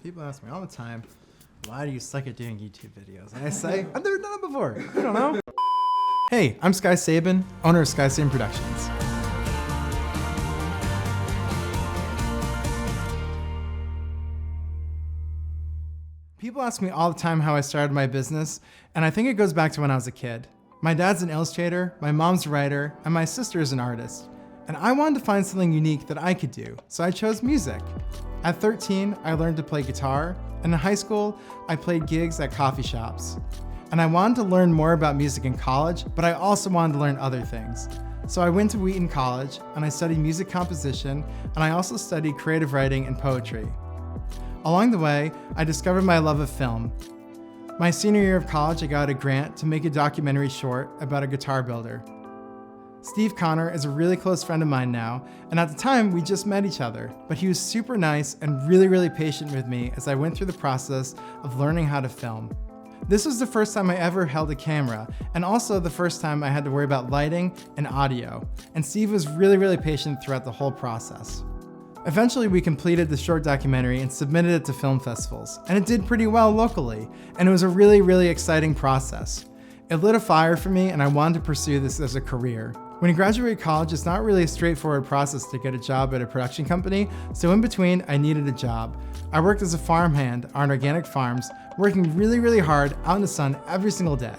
People ask me all the time, why do you suck at doing YouTube videos? And I say, I've never done it before. I don't know. Hey, I'm Sky Sabin, owner of Sky Sabin Productions. People ask me all the time how I started my business, and I think it goes back to when I was a kid. My dad's an illustrator, my mom's a writer, and my sister is an artist. And I wanted to find something unique that I could do, so I chose music. At 13, I learned to play guitar, and in high school, I played gigs at coffee shops. And I wanted to learn more about music in college, but I also wanted to learn other things. So I went to Wheaton College, and I studied music composition, and I also studied creative writing and poetry. Along the way, I discovered my love of film. My senior year of college, I got a grant to make a documentary short about a guitar builder. Steve Connor is a really close friend of mine now, and at the time we just met each other, but he was super nice and really patient with me as I went through the process of learning how to film. This was the first time I ever held a camera, and also the first time I had to worry about lighting and audio, and Steve was really patient throughout the whole process. Eventually we completed the short documentary and submitted it to film festivals, and it did pretty well locally, and it was a really exciting process. It lit a fire for me, and I wanted to pursue this as a career. When you graduate college, it's not really a straightforward process to get a job at a production company, so in between, I needed a job. I worked as a farmhand on organic farms, working really hard out in the sun every single day.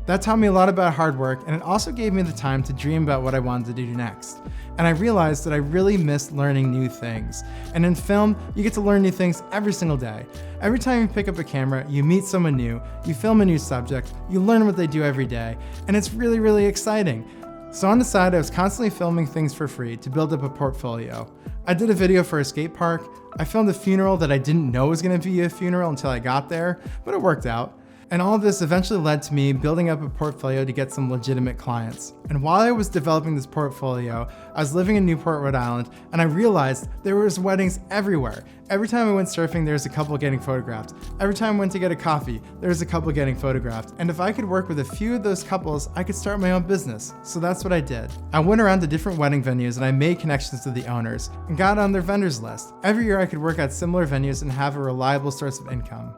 That taught me a lot about hard work, and it also gave me the time to dream about what I wanted to do next. And I realized that I really missed learning new things. And in film, you get to learn new things every single day. Every time you pick up a camera, you meet someone new, you film a new subject, you learn what they do every day, and it's really exciting. So on the side, I was constantly filming things for free to build up a portfolio. I did a video for a skate park. I filmed a funeral that I didn't know was gonna be a funeral until I got there, but it worked out. And all of this eventually led to me building up a portfolio to get some legitimate clients. And while I was developing this portfolio, I was living in Newport, Rhode Island, and I realized there was weddings everywhere. Every time I went surfing, there was a couple getting photographed. Every time I went to get a coffee, there was a couple getting photographed. And if I could work with a few of those couples, I could start my own business. So that's what I did. I went around to different wedding venues and I made connections to the owners and got on their vendors list. Every year I could work at similar venues and have a reliable source of income.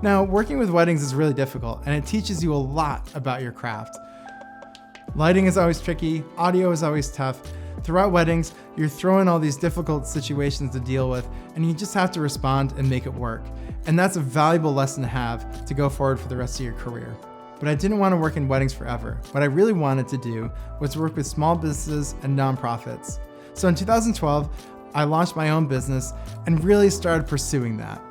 Now, working with weddings is really difficult, and it teaches you a lot about your craft. Lighting is always tricky, audio is always tough. Throughout weddings, you're thrown all these difficult situations to deal with, and you just have to respond and make it work. And that's a valuable lesson to have to go forward for the rest of your career. But I didn't want to work in weddings forever. What I really wanted to do was to work with small businesses and nonprofits. So in 2012, I launched my own business and really started pursuing that.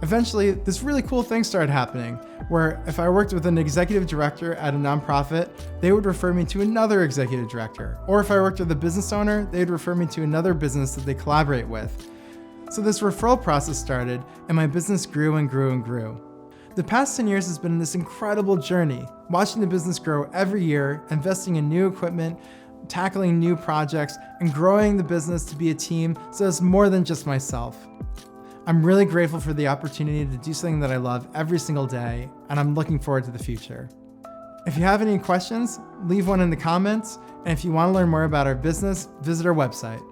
Eventually, this really cool thing started happening, where if I worked with an executive director at a nonprofit, they would refer me to another executive director. Or if I worked with a business owner, they'd refer me to another business that they collaborate with. So this referral process started, and my business grew and grew. The past 10 years has been this incredible journey, watching the business grow every year, investing in new equipment, tackling new projects, and growing the business to be a team so it's more than just myself. I'm really grateful for the opportunity to do something that I love every single day, and I'm looking forward to the future. If you have any questions, leave one in the comments, and if you want to learn more about our business, visit our website.